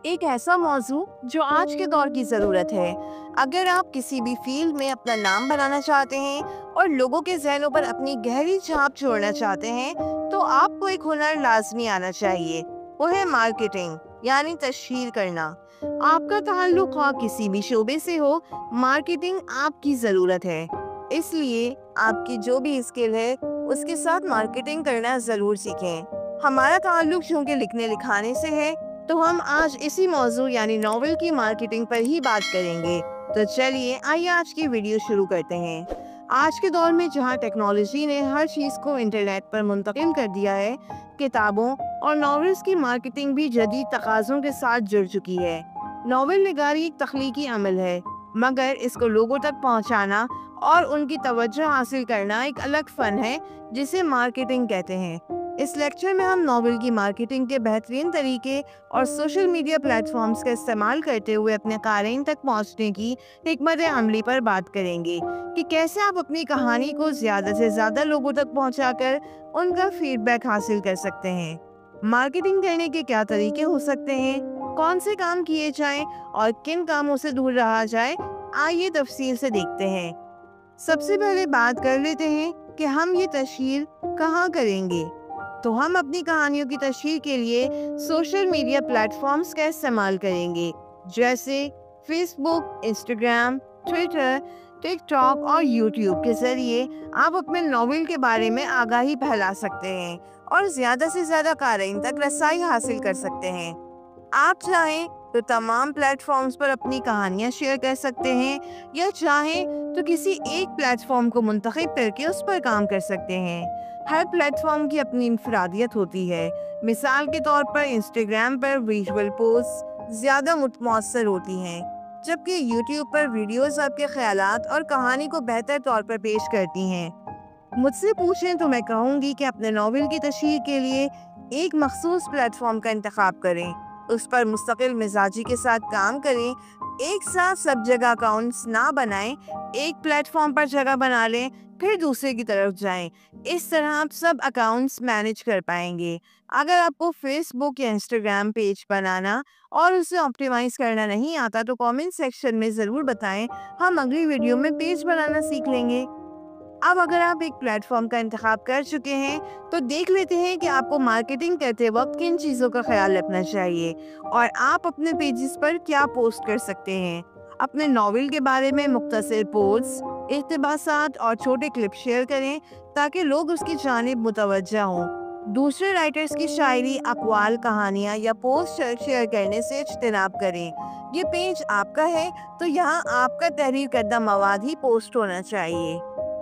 ایک ایسا موضوع جو آج کے دور کی ضرورت ہے۔ اگر آپ کسی بھی فیلڈ میں اپنا نام بنانا چاہتے ہیں اور لوگوں کے ذہنوں پر اپنی گہری چھاپ چھوڑنا چاہتے ہیں تو آپ کو ایک ہنر لازمی آنا چاہیے۔ وہ ہے مارکیٹنگ، یعنی تشہیر کرنا۔ آپ کا تعلق خواہ کسی بھی شعبے سے ہو، مارکیٹنگ آپ کی ضرورت ہے۔ اس لیے آپ کی جو بھی اسکل ہے اس کے ساتھ مارکیٹنگ کرنا ضرور سیکھیں۔ ہمارا تعلق چونکہ لکھنے لکھانے سے ہے تو ہم آج اسی موضوع یعنی ناول کی مارکیٹنگ پر ہی بات کریں گے۔ تو چلیے آئیے آج کی ویڈیو شروع کرتے ہیں۔ آج کے دور میں جہاں ٹیکنالوجی نے ہر چیز کو انٹرنیٹ پر منتقل کر دیا ہے، کتابوں اور ناولز کی مارکیٹنگ بھی جدید تقاضوں کے ساتھ جڑ چکی ہے۔ ناول نگاری ایک تخلیقی عمل ہے، مگر اس کو لوگوں تک پہنچانا اور ان کی توجہ حاصل کرنا ایک الگ فن ہے جسے مارکیٹنگ کہتے ہیں۔ اس لیکچر میں ہم ناول کی مارکیٹنگ کے بہترین طریقے اور سوشل میڈیا پلیٹ فارمز کا استعمال کرتے ہوئے اپنے قارئین تک پہنچنے کی حکمت عملی پر بات کریں گے کہ کیسے آپ اپنی کہانی کو زیادہ سے زیادہ لوگوں تک پہنچا کر ان کا فیڈ بیک حاصل کر سکتے ہیں۔ مارکیٹنگ کرنے کے کیا طریقے ہو سکتے ہیں، کون سے کام کیے جائیں اور کن کاموں سے دور رہا جائے، آئیے تفصیل سے دیکھتے ہیں۔ سب سے پہلے بات کر لیتے ہیں کہ ہم یہ تشہیر کہاں کریں گے۔ تو ہم اپنی کہانیوں کی تشہیر کے لیے سوشل میڈیا پلیٹ فارمز کا استعمال کریں گے، جیسے فیس بک، انسٹاگرام، ٹویٹر، ٹک ٹاک اور یوٹیوب کے ذریعے آپ اپنے ناول کے بارے میں آگاہی پھیلا سکتے ہیں اور زیادہ سے زیادہ قارئین تک رسائی حاصل کر سکتے ہیں۔ آپ چاہیں تو تمام پلیٹ فارمز پر اپنی کہانیاں شیئر کر سکتے ہیں، یا چاہیں تو کسی ایک پلیٹ فارم کو منتخب کر کے اس پر کام کر سکتے ہیں۔ ہر پلیٹ فارم کی اپنی انفرادیت ہوتی ہے۔ مثال کے طور پر انسٹاگرام پر ویژول پوسٹ زیادہ مؤثر ہوتی ہیں، جبکہ یوٹیوب پر ویڈیوز آپ کے خیالات اور کہانی کو بہتر طور پر پیش کرتی ہیں۔ مجھ سے پوچھیں تو میں کہوں گی کہ اپنے ناول کی تشہیر کے لیے ایک مخصوص پلیٹ فارم کا انتخاب کریں، اس پر مستقل مزاجی کے ساتھ کام کریں، ایک ساتھ سب جگہ اکاؤنٹس نہ بنائیں، ایک پلیٹ فارم پر جگہ بنا لیں پھر دوسرے کی طرف جائیں۔ اس طرح آپ سب اکاؤنٹس مینج کر پائیں گے۔ اگر آپ کو فیس بک یا انسٹاگرام پیج بنانا اور اسے آپٹیمائز کرنا نہیں آتا تو کامنٹ سیکشن میں ضرور بتائیں، ہم اگلی ویڈیو میں پیج بنانا سیکھ لیں گے۔ اب اگر آپ ایک پلیٹ فارم کا انتخاب کر چکے ہیں تو دیکھ لیتے ہیں کہ آپ کو مارکیٹنگ کرتے وقت کن چیزوں کا خیال رکھنا چاہیے اور آپ اپنے پیجز پر کیا پوسٹ کر سکتے ہیں۔ اپنے ناول کے بارے میں مختصر پوسٹ، اقتباسات اور چھوٹے کلپ شیئر کریں تاکہ لوگ اس کی جانب متوجہ ہوں۔ دوسرے رائٹرز کی شاعری، اقوال، کہانیاں یا پوسٹ شیئر کرنے سے اجتناب کریں۔ یہ پیج آپ کا ہے تو یہاں آپ کا تحریر کردہ مواد ہی پوسٹ ہونا چاہیے۔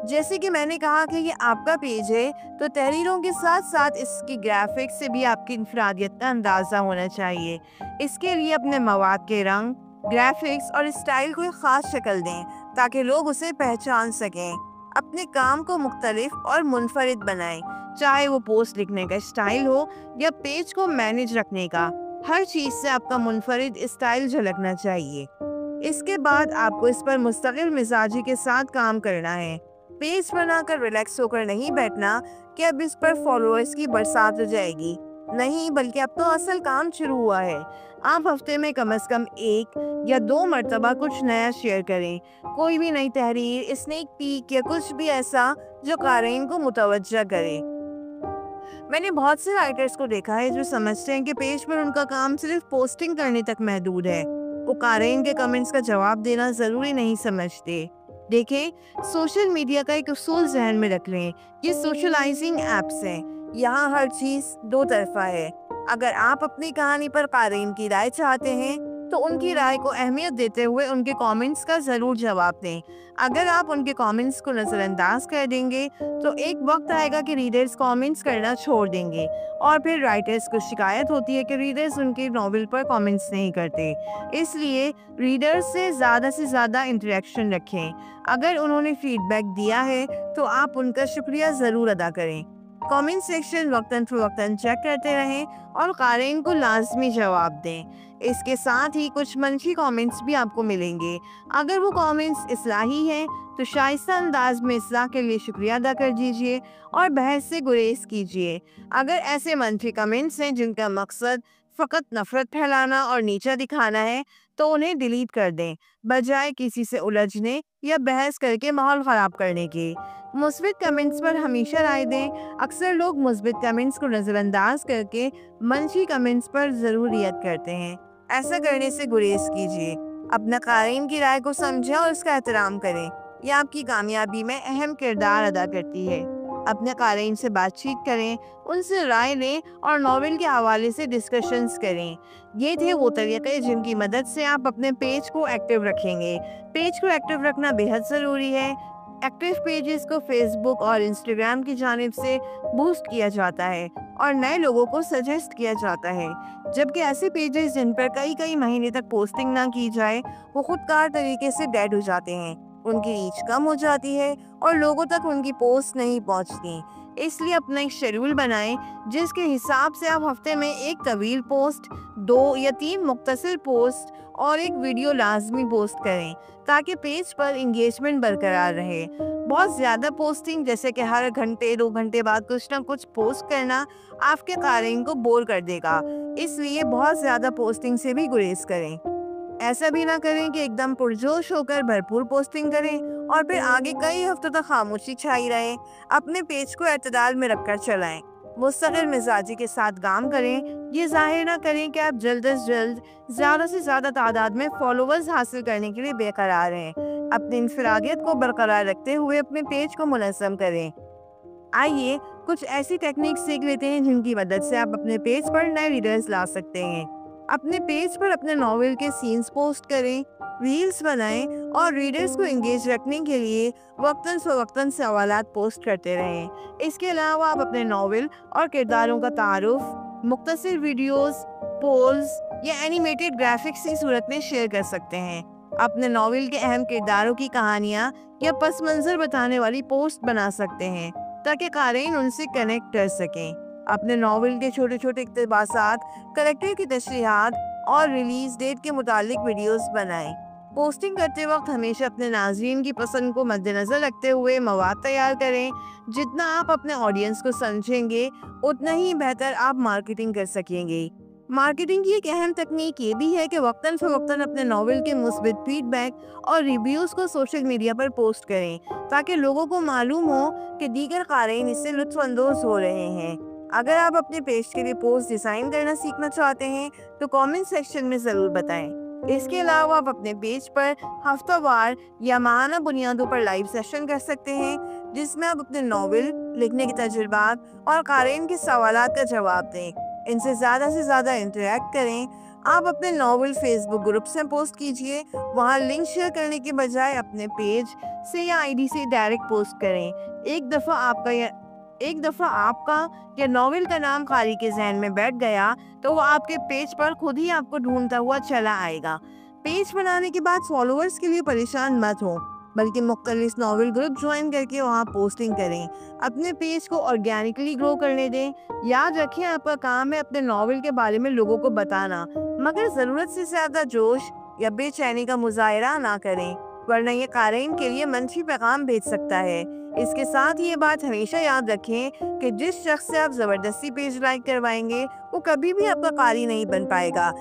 جیسے کہ میں نے کہا کہ یہ آپ کا پیج ہے تو تحریروں کے ساتھ ساتھ اس کی گرافکس سے بھی آپ کی انفرادیت کا اندازہ ہونا چاہیے۔ اس کے لیے اپنے مواد کے رنگ، گرافکس اور اسٹائل کو ایک خاص شکل دیں تاکہ لوگ اسے پہچان سکیں۔ اپنے کام کو مختلف اور منفرد بنائیں، چاہے وہ پوسٹ لکھنے کا اسٹائل ہو یا پیج کو مینج رکھنے کا، ہر چیز سے آپ کا منفرد اسٹائل جھلکنا چاہیے۔ اس کے بعد آپ کو اس پر مستقل مزاجی کے ساتھ کام کرنا ہے۔ پیج بنا کر ریلیکس ہو کر نہیں بیٹھنا کہ اب اس پر فالوورز کی برسات ہو جائے گی، نہیں، بلکہ اب تو اصل کام شروع ہوا ہے۔ آپ ہفتے میں کم از کم 1 یا 2 مرتبہ کچھ نیا شیئر کریں، کوئی بھی نئی تحریر، اسنیک پیک یا کچھ بھی ایسا جو قارئین کو متوجہ کرے۔ میں نے بہت سے رائٹرز کو دیکھا ہے جو سمجھتے ہیں کہ پیج پر ان کا کام صرف پوسٹنگ کرنے تک محدود ہے، وہ قارئین کے کمنٹس کا جواب دینا ضروری نہیں سمجھتے۔ دیکھیں، سوشل میڈیا کا ایک اصول ذہن میں رکھ لیں، یہ سوشلائزنگ ایپس ہیں، یہاں ہر چیز دو طرفہ ہے۔ اگر آپ اپنی کہانی پر قارئین کی رائے چاہتے ہیں تو ان کی رائے کو اہمیت دیتے ہوئے ان کے کامنٹس کا ضرور جواب دیں۔ اگر آپ ان کے کامنٹس کو نظر انداز کر دیں گے تو ایک وقت آئے گا کہ ریڈرز کامنٹس کرنا چھوڑ دیں گے، اور پھر رائٹرز کو شکایت ہوتی ہے کہ ریڈرز ان کے ناول پر کامنٹس نہیں کرتے۔ اس لیے ریڈرز سے زیادہ انٹریکشن رکھیں۔ اگر انہوں نے فیڈ بیک دیا ہے تو آپ ان کا شکریہ ضرور ادا کریں۔ کامنٹ سیکشن وقتاً فوقتاً چیک کرتے رہیں اور قارئین کو لازمی جواب دیں۔ اس کے ساتھ ہی کچھ منفی کامنٹس بھی آپ کو ملیں گے۔ اگر وہ کامنٹس اصلاحی ہیں تو شائستہ انداز میں اصلاح کے لیے شکریہ ادا کر دیجیے اور بحث سے گریز کیجیے۔ اگر ایسے منفی کامنٹس ہیں جن کا مقصد فقط نفرت پھیلانا اور نیچا دکھانا ہے تو انہیں ڈیلیٹ کر دیں، بجائے کسی سے الجھنے یا بحث کر کے ماحول خراب کرنے کے۔ مثبت کمنٹس پر ہمیشہ رائے دیں۔ اکثر لوگ مثبت کمنٹس کو نظر انداز کر کے منفی کمنٹس پر ضروریت کرتے ہیں۔ ایسا کرنے سے گریز کیجیے۔ اپنا قارئین کی رائے کو سمجھیں اور اس کا احترام کریں۔ یہ آپ کی کامیابی میں اہم کردار ادا کرتی ہے۔ اپنے قارئین سے بات چیت کریں، ان سے رائے لیں اور ناول کے حوالے سے ڈسکشنز کریں۔ یہ تھے وہ طریقے جن کی مدد سے آپ اپنے پیج کو ایکٹیو رکھیں گے۔ پیج کو ایکٹیو رکھنا بے حد ضروری ہے۔ ایکٹیو پیجز کو فیس بک اور انسٹاگرام کی جانب سے بوسٹ کیا جاتا ہے اور نئے لوگوں کو سجیسٹ کیا جاتا ہے، جبکہ ایسے پیجز جن پر کئی مہینے تک پوسٹنگ نہ کی جائے وہ خود کار طریقے سے ڈیڈ ہو جاتے ہیں۔ ان کی ریچ کم ہو جاتی ہے اور لوگوں تک ان کی پوسٹ نہیں پہنچتی۔ اس لیے اپنا ایک شیڈول بنائیں جس کے حساب سے آپ ہفتے میں ایک طویل پوسٹ، 2 یا 3 مختصر پوسٹ اور ایک ویڈیو لازمی پوسٹ کریں تاکہ پیج پر انگیجمنٹ برقرار رہے۔ بہت زیادہ پوسٹنگ، جیسے کہ ہر گھنٹے 2 گھنٹے بعد کچھ نہ کچھ پوسٹ کرنا، آپ کے قارئین کو بور کر دے گا۔ اس لیے بہت زیادہ پوسٹنگ سے بھی گریز کریں۔ ایسا بھی نہ کریں کہ ایک دم پرجوش ہو کر بھرپور پوسٹنگ کریں اور پھر آگے کئی ہفتوں تک خاموشی چھائی رہے۔ اپنے پیج کو اعتدال میں رکھ کر چلائیں۔ مستقل مزاجی کے ساتھ کام کریں۔ یہ ظاہر نہ کریں کہ آپ جلد از جلد زیادہ سے زیادہ تعداد میں فالوورز حاصل کرنے کے لیے بے قرار ہیں۔ اپنی انفرادیت کو برقرار رکھتے ہوئے اپنے پیج کو منظم کریں۔ آئیے کچھ ایسی ٹیکنیک سیکھ لیتے ہیں جن کی مدد سے آپ اپنے پیج پر نئے ریڈرز لا سکتے ہیں۔ اپنے پیج پر اپنے ناول کے سینز پوسٹ کریں، ریلز بنائیں اور ریڈرز کو انگیج رکھنے کے لیے وقتاً فوقتاً سوالات پوسٹ کرتے رہیں۔ اس کے علاوہ آپ اپنے ناول اور کرداروں کا تعارف مختصر ویڈیوز، پولز یا اینیمیٹڈ گرافکس کی صورت میں شیئر کر سکتے ہیں۔ اپنے ناول کے اہم کرداروں کی کہانیاں یا پس منظر بتانے والی پوسٹ بنا سکتے ہیں تاکہ قارئین ان سے کنیکٹ کر سکیں۔ اپنے ناول کے چھوٹے اقتباسات، کریکٹر کی تشریحات اور ریلیز ڈیٹ کے متعلق ویڈیوز بنائیں۔ پوسٹنگ کرتے وقت ہمیشہ اپنے ناظرین کی پسند کو مد نظر رکھتے ہوئے مواد تیار کریں۔ جتنا آپ اپنے آڈینس کو سمجھیں گے اتنا ہی بہتر آپ مارکیٹنگ کر سکیں گے۔ مارکیٹنگ کی ایک اہم تکنیک یہ بھی ہے کہ وقتاً فوقتاً اپنے ناول کے مثبت فیڈ بیک اور ریویوز کو سوشل میڈیا پر پوسٹ کریں تاکہ لوگوں کو معلوم ہو کہ دیگر قارئین اس سے لطف اندوز ہو رہے ہیں۔ اگر آپ اپنے پیج کے لیے پوسٹ ڈیزائن کرنا سیکھنا چاہتے ہیں تو کامنٹ سیکشن میں ضرور بتائیں۔ اس کے علاوہ آپ اپنے پیج پر ہفتہ وار یا ماہانہ بنیادوں پر لائیو سیشن کر سکتے ہیں جس میں آپ اپنے ناول لکھنے کے تجربات اور قارئین کے سوالات کا جواب دیں۔ ان سے زیادہ انٹریکٹ کریں۔ آپ اپنے ناول فیس بک گروپ سے پوسٹ کیجئے۔ وہاں لنک شیئر کرنے کے بجائے اپنے پیج سے یا آئی ڈی سے ڈائریکٹ پوسٹ کریں۔ ایک دفعہ آپ کا یا ناول کا نام قاری کے ذہن میں بیٹھ گیا تو وہ آپ کے پیج پر خود ہی آپ کو ڈھونڈتا ہوا چلا آئے گا۔ پیج بنانے کے بعد فالوورز کے لیے پریشان مت ہو، بلکہ مختلف ناول گروپ جوائن کر کے وہاں پوسٹنگ کریں۔ اپنے پیج کو آرگینکلی گرو کرنے دیں۔ یاد رکھیں، آپ کا کام ہے اپنے ناول کے بارے میں لوگوں کو بتانا، مگر ضرورت سے زیادہ جوش یا بے چینی کا مظاہرہ نہ کریں، ورنہ یہ قارئین کے لیے منفی پیغام بھیج سکتا ہے۔ اس کے ساتھ یہ بات ہمیشہ یاد رکھیں کہ جس شخص سے آپ زبردستی پیج لائک کروائیں گے وہ کبھی بھی آپ کا قاری نہیں بن پائے گا۔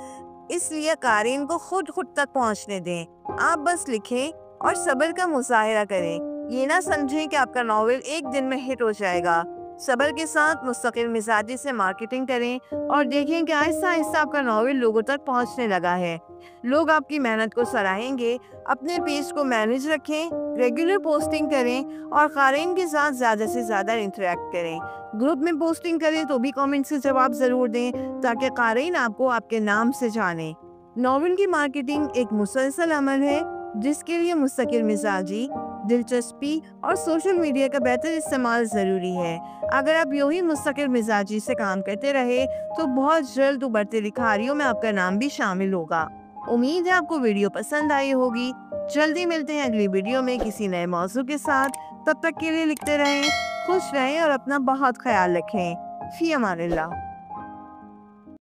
اس لیے قارئین کو خود تک پہنچنے دیں۔ آپ بس لکھیں اور صبر کا مظاہرہ کریں۔ یہ نہ سمجھیں کہ آپ کا ناول ایک دن میں ہٹ ہو جائے گا۔ صبر کے ساتھ مستقل مزاجی سے مارکیٹنگ کریں اور دیکھیں کہ آہستہ آہستہ آپ کا ناول لوگوں تک پہنچنے لگا ہے۔ لوگ آپ کی محنت کو سراہیں گے۔ اپنے پیج کو مینیج رکھیں، ریگولر پوسٹنگ کریں اور قارئین کے ساتھ زیادہ سے زیادہ انٹریکٹ کریں۔ گروپ میں پوسٹنگ کریں تو بھی کامنٹ سے جواب ضرور دیں تاکہ قارئین آپ کو آپ کے نام سے جانیں۔ ناول کی مارکیٹنگ ایک مسلسل عمل ہے جس کے لیے مستقل مزاجی، دلچسپی اور سوشل میڈیا کا بہتر استعمال ضروری ہے۔ اگر آپ یوں ہی مستقل مزاجی سے کام کرتے رہے تو بہت جلد ابھرتے لکھاریوں میں آپ کا نام بھی شامل ہوگا۔ امید ہے آپ کو ویڈیو پسند آئی ہوگی۔ جلدی ملتے ہیں اگلی ویڈیو میں کسی نئے موضوع کے ساتھ۔ تب تک کے لیے لکھتے رہیں، خوش رہیں اور اپنا بہت خیال رکھیں۔ فی امان اللہ۔